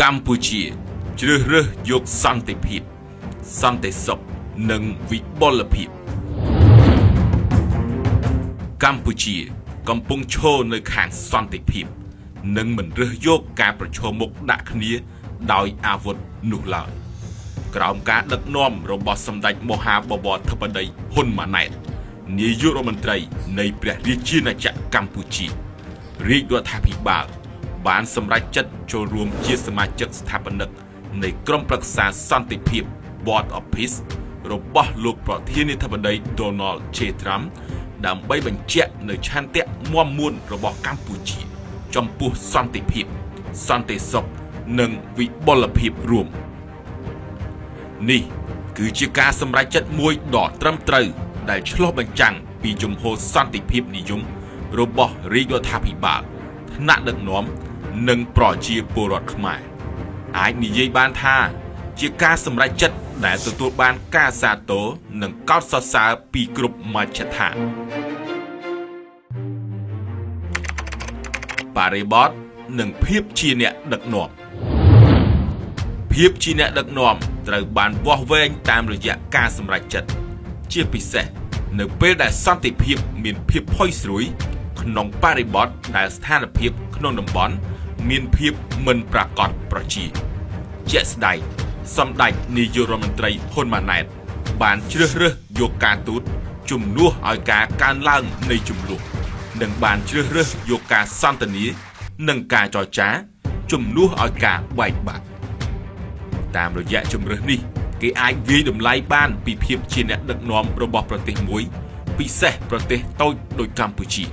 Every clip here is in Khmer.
កម្ពុជាជ្រើសរើសយកសន្តិភាពសន្តិសុខនិងវិបុលភាពកម្ពុជាកំពុងឈរនៅខាងសន្តិភាពនិងមិនរើសយកការប្រឈមមុខដាក់គ្នាដោយអាវុធនោះឡើយក្រោមការដឹកនាំរបស់សម្ដេចមហាបវរធិបតីហ៊ុនម៉ាណែតនាយករដ្ឋមន្ត្រីនៃព្រះរាជាណាចក្រកម្ពុជារាជរដ្ឋាភិបាលបានសម្រេចចិត្តចូលរួមជាសមាជិកស្ថាបនិកនៃក្រុមប្រឹក្សាសន្តិភាព Board of Peace របស់លោកប្រធានាធិបតី Donald J. Trump ដើម្បីបញ្ជាក់នូវឆន្ទៈមាំមួនរបស់កម្ពុជាចំពោះសន្តិភាពសន្តិសុខនិងវិបុលភាពរួមនេះគឺជាការសម្រេចចិត្តមួយដ៏ត្រឹមត្រូវដែលឆ្លុះបញ្ចាំងពីជំហរសន្តិភាពនិយមរបស់រាជរដ្ឋាភិបាលថ្នាក់ដឹកនាំនិងប្រជាពលរដ្ឋខ្មែរអាចនិយាយបានថាជាការសម្រេចចិត្តដែលទទួលបានការសាទរនិងកោតសរសើរពីគ្រប់មជ្ឈដ្ឋានបរិបទនិងភាពជាអ្នកដឹកនាំភាពជាអ្នកដឹកនាំត្រូវបានវាស់វែងតាមរយៈការសម្រេចចិត្តជាពិសេសនៅពេលដែលសន្តិភាពមានភាពផុយស្រួយក្នុងបរិបទដែលស្ថានភាពក្នុងតំបន់មានភាពមិនប្រាកដប្រជាជាក់ស្ដែងសម្ដេចនាយករដ្ឋមន្ត្រីហ៊ុនម៉ាណែតបានជ្រើសរើសយកការទូតជំនួសឲ្យការកើនឡើងនៃជម្លោះនិងបានជ្រើសរើសយកការសន្ទនានិងការចរចាជំនួសឲ្យការបែកបាក់តាមរយៈជំរើសនេះគេអាចវាយតម្លៃបានពីភាពជាអ្នកដឹកនាំរបស់ប្រទេសមួយពិសេសប្រទេសតូចដូចកម្ពុជា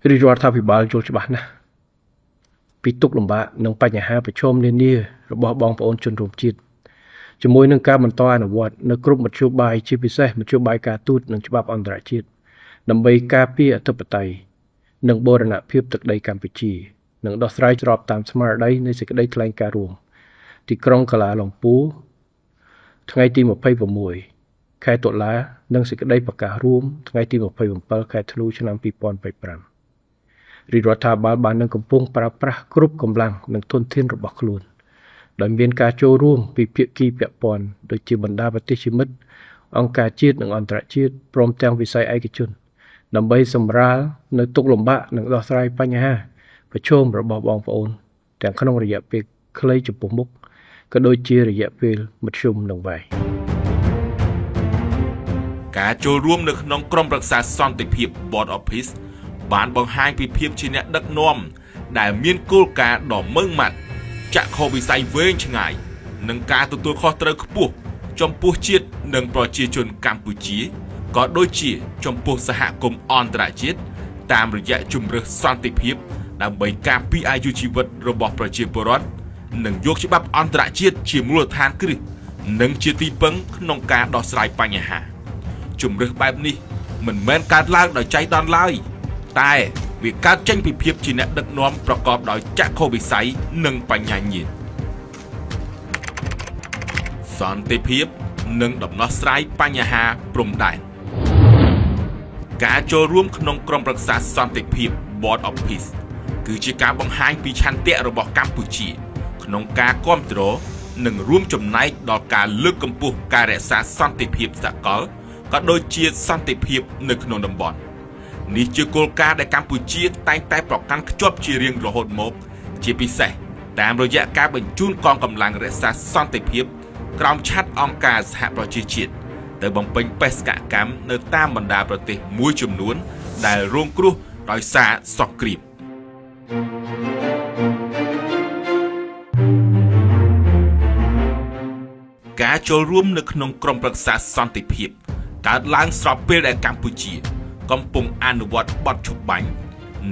រាជរដ្ឋាភិបាលយល់ច្បាស់ណាស់ពីទុក្ខលំបាកនិងបញ្ហាប្រឈមនានារបស់បងប្អូនជនរួមជាតិជាមួយនឹងការបន្តអនុវត្តនៅគ្រប់មធ្យោបាយជាពិសេសមធ្យោបាយការទូតនិងច្បាប់អន្តរជាតិដើម្បីការពារអធិបតេយ្យនិងបូរណភាពទឹកដីកម្ពុជានិងដោះស្រាយស្របតាមស្មារតីនៃសេចក្តីថ្លែងការណ៍រួមទីក្រុងកាឡាឡុងពូថ្ងៃទី26ខែតុលានិងសេចក្តីប្រកាសរួមថ្ងៃទី27ខែធ្នូឆ្នាំ2025រាជរដ្ឋាភិបាលបាននឹងកំពុងប្រើប្រាស់គ្រប់កម្លាំងនិងធនធានរបស់ខ្លួនដោយមានការចូលរួមពីភាគីពាក់ព័ន្ធដូចជាបណ្ដាប្រទេសជាមិត្តអង្គការជាតិនិងអន្តរជាតិព្រមទាំងវិស័យឯកជនដើម្បីសម្រាលនៅទុក្ខលំបាកនិងដោះស្រាយបញ្ហាប្រឈមរបស់បងប្អូនទាំងក្នុងរយៈពេលខ្លីចំពោះមុខក៏ដូចជារយៈពេលមធ្យមនិងវែងការចូលរួមនៅក្នុងក្រុមប្រឹក្សាសន្តិភាព Board of Peace បានបង្ហាញពីភាពជាអ្នកដឹកនាំដែលមានគោលការណ៍ដ៏ម៉ឺងម៉ាត់ចក្ខុវិស័យវែងឆ្ងាយនិងការទទួលខុសត្រូវខ្ពស់ចំពោះជាតិនិងប្រជាជនកម្ពុជាក៏ដូចជាចំពោះសហគមន៍អន្តរជាតិតាមរយៈជំរើសសន្តិភាពដើម្បីការពារអាយុជីវិតរបស់ប្រជាពលរដ្ឋនិងយកច្បាប់អន្តរជាតិជាមូលដ្ឋានគ្រឹះនិងជាទីពឹងក្នុងការដោះស្រាយបញ្ហាជំរើសបែបនេះមិនមែនកើតឡើងដោយចៃដន្យឡើយតែវាកើតចេញពីភាពជាអ្នកដឹកនាំប្រកបដោយចក្ខុវិស័យនិងបញ្ញាញាណសន្តិភាពនិងដំណោះស្រាយបញ្ហាព្រំដែនការចូលរួមក្នុងក្រុមប្រឹក្សាសន្តិភាព Board of Peace គឺជាការបង្ហាញពីឆន្ទៈរបស់កម្ពុជាក្នុងការគាំទ្រនិងរួមចំណែកដល់ការលើកកម្ពស់ការរក្សាសន្តិភាពសកលក៏ដូចជាសន្តិភាពនៅក្នុងតំបន់នេះជាគោលការណ៍ដែលកម្ពុជាតែងតែប្រកាន់ខ្ជាប់ជារៀងរហូតមកជាពិសេសតាមរយៈការបញ្ជូនកងកម្លាំងរក្សាសន្តិភាពក្រោមឆ័ត្រអង្គការសហប្រជាជាតិទៅបំពេញបេសកកម្មនៅតាមបណ្ដាប្រទេសមួយចំនួនដែលរងគ្រោះដោយសារសង្គ្រាមការចូលរួមនៅក្នុងក្រុមប្រឹក្សាសន្តិភាពកើតឡើងស្របពេលដែលកម្ពុជាកំពុងអនុវត្តបទឈប់បាញ់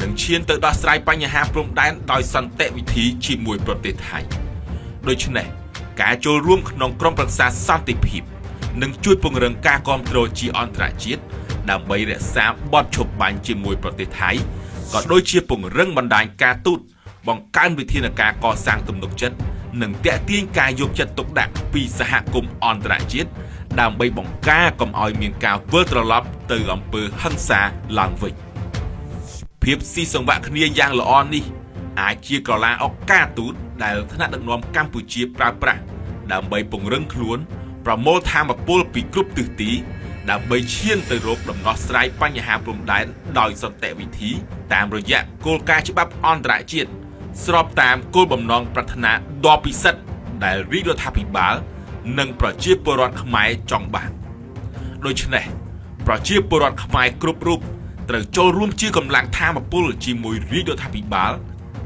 និងឈានទៅដោះស្រាយបញ្ហាព្រំដែនដោយសន្តិវិធីជាមួយប្រទេសថៃដូច្នេះការចូលរួមក្នុងក្រុមប្រឹក្សាសន្តិភាពនឹងជួយពង្រឹងការគាំទ្រជាអន្តរជាតិដើម្បីរក្សាបទឈប់បាញ់ជាមួយប្រទេសថៃក៏ដូចជាពង្រឹងបណ្ដាញការទូតបង្កើនវិធានការកសាងទំនុកចិត្តនិងទាក់ទាញការយកចិត្តទុកដាក់ពីសហគមន៍អន្តរជាតិដើម្បីបង្ការកុំឲ្យមានការវិលត្រឡប់ទៅអំពើហិង្សាឡើងវិញភាពស៊ីសង្វាក់គ្នាយ៉ាងល្អនេះ អាចជាក្រឡាអុកការទូតដែលថ្នាក់ដឹកនាំកម្ពុជាប្រើប្រាស់ដើម្បីពង្រឹងខ្លួនប្រមូលធម៌ពលពីគ្រប់ទិសទីដើម្បីឈានទៅរកដំណោះស្រាយបញ្ហាព្រំដែនដោយសន្តិវិធីតាមរយៈគោលការណ៍ច្បាប់អន្តរជាតិស្របតាមគោលបំណងប្រាថ្នាដ៏ពិសិដ្ឋដែលរាជរដ្ឋាភិបាលនិងប្រជាពលរដ្ឋខ្មែរចង់បានដូច្នេះប្រជាពលរដ្ឋខ្មែរគ្រប់រូបត្រូវចូលរួមជាកម្លាំងធម៌ពលជាមួយរាជរដ្ឋាភិបាល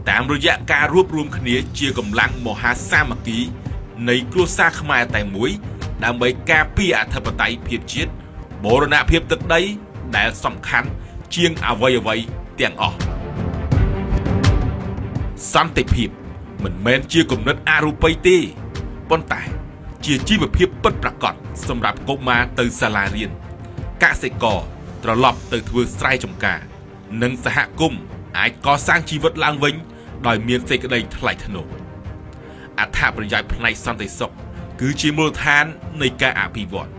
តាមរយៈការរួបរวมគ្នាជាកម្លាំងមហាសាមគ្គីនៃគ្រួសារខ្មែរតែមួយដើម្បីការពារអធិបតេយ្យភាពជាតិបូរណភាពទឹកដីដែលសំខាន់ជាងអ្វីៗទាំងអស់សន្តិភាពមិនមែនជាគំនិតអរូបីទេប៉ុន្តែជាជីវភាពពិតប្រាកដសម្រាប់កុមារទៅសាលារៀនកសិករត្រឡប់ទៅធ្វើស្រែចម្ការនិងសហគមន៍អាចកសាងជីវិតឡើងវិញដោយមានសេចក្តីថ្លៃថ្នូរអត្ថប្រយោជន៍ផ្នែកសន្តិសុខគឺជាមូលដ្ឋាននៃការអភិវឌ្ឍ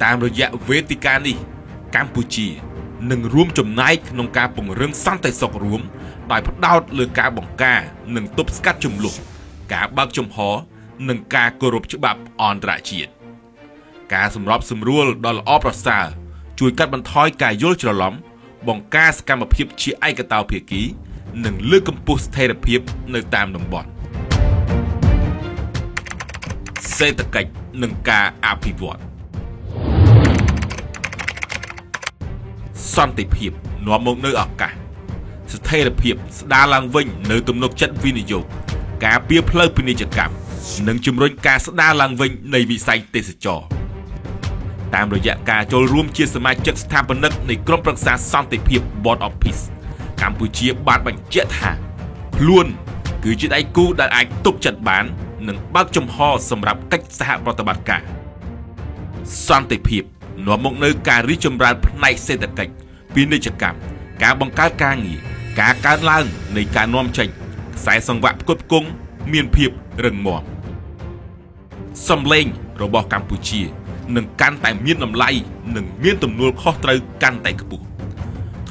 តាមរយៈវេទិកានេះកម្ពុជានឹងរួមចំណែកក្នុងការពង្រឹងសន្តិសុខរួមដោយផ្ដោតលើការបង្ការនិងទប់ស្កាត់ជម្លោះការបើកចំហនិងការគោរពច្បាប់អន្តរជាតិការសម្របសម្រួលដ៏ល្អប្រសើរជួយកាត់បន្ថយការយល់ច្រឡំបង្ការសកម្មភាពជាឯកតោភាគីនិងលើកកម្ពស់ស្ថិរភាពនៅតាមតំបន់សេដ្ឋកិច្ចនិងការអភិវឌ្ឍសន្តិភាពនាំមកនូវឱកាសស្ថិរភាពស្ដារឡើងវិញនៅទំនុកចិត្តវិនិយោគការពារផ្លូវពាណិជ្ជកម្មនិងជំរុញការស្ដារឡើងវិញនៃវិស័យទេសចរណ៍តាមរយៈការចូលរួមជាសមាជិកស្ថាបនិកនៃក្រុមប្រឹក្សាសន្តិភាព Board of Peace កម្ពុជាបានបញ្ជាក់ថាខ្លួនគឺជាដៃគូដែលអាចទប់ចិត្តបាននិងបើកចំហសម្រាប់កិច្ចសហប្រតិបត្តិការសន្តិភាពនាំមកនូវការរីកចម្រើនផ្នែកសេដ្ឋកិច្ចពាណិជ្ជកម្មការបង្កើតការងារការកើនឡើងនៃការនាំចេញខ្សែសង្វាក់ផ្គត់ផ្គង់មានភាពរឹងមាំសំឡេងរបស់កម្ពុជានឹងកាន់តែមានតម្លៃនិងមានទំនួលខុសត្រូវកាន់តែខ្ពស់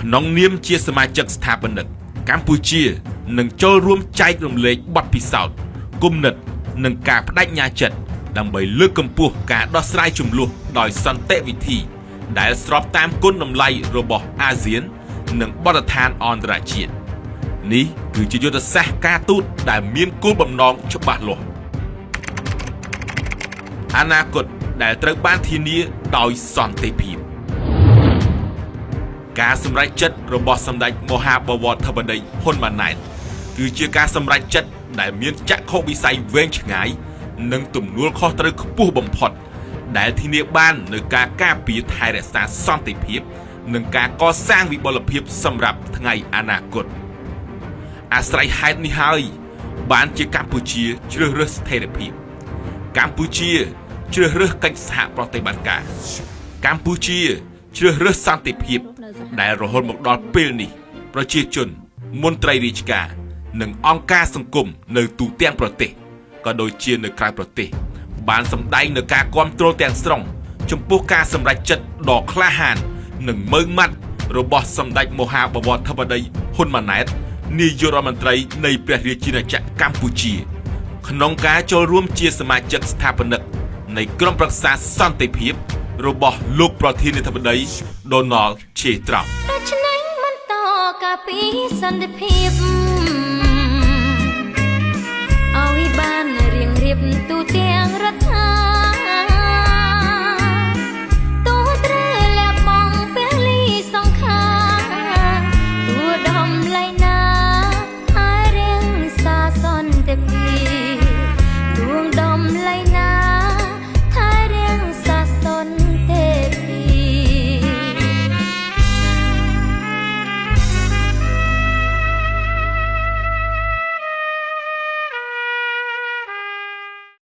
ក្នុងនាមជាសមាជិកស្ថាបនិកកម្ពុជានឹងចូលរួមចែករំលែកបទពិសោធន៍គំនិតនិងការបដិញ្ញាចិត្តដើម្បីលើកកម្ពស់ការដោះស្រាយជម្លោះដោយសន្តិវិធីដែលស្របតាមគុណតម្លៃរបស់អាស៊ាននិងបទដ្ឋានអន្តរជាតិនេះគឺជាយុទ្ធសាស្ត្រការទូតដែលមានគោលបំណងច្បាស់លាស់អនាគតដែលត្រូវបានធានាដោយសន្តិភាពការសម្រេចចិត្តរបស់សម្ដេចមហាបវរធិបតីហ៊ុនម៉ាណែតគឺជាការសម្រេចចិត្តដែលមានចក្ខុវិស័យវែងឆ្ងាយនិងទំនួលខុសត្រូវខ្ពស់បំផុតដែលធានាបាននូវការការពារថែរក្សាសន្តិភាពនិងការកសាងវិបុលភាពសម្រាប់ថ្ងៃអនាគតអាស្រ័យហេតុនេះហើយបានជាកម្ពុជាជ្រើសរើសស្ថិរភាពកម្ពុជាជ្រើសរើសកិច្ចសហប្រតិបត្តិការកម្ពុជាជ្រើសរើសសន្តិភាពដែលរហូតមកដល់ពេលនេះប្រជាជនមន្ត្រីរាជការនិងអង្គការសង្គមនៅទូទាំងប្រទេសក៏ដូចជានៅក្រៅប្រទេសបានសម្ដែងនូវការគាំទ្រទាំងស្រុងចំពោះការសម្រេចចិត្តដ៏ក្លាហាននិងម៉ឺងម៉ាត់របស់សម្ដេចមហាបវរធិបតីហ៊ុនម៉ាណែតនាយករដ្ឋមន្ត្រីនៃព្រះរាជាណាចក្រកម្ពុជាក្នុងការចូលរួមជាសមាជិកស្ថាបនិកនៃក្រុមប្រឹក្សាសន្តិភាពរបស់លោកប្រធានាធិបតី Donald J. Trump ដូច្នេះមិនតការពីសន្តិភាពឲ្យបានរៀងរៀបទូទាំងរដ្ឋ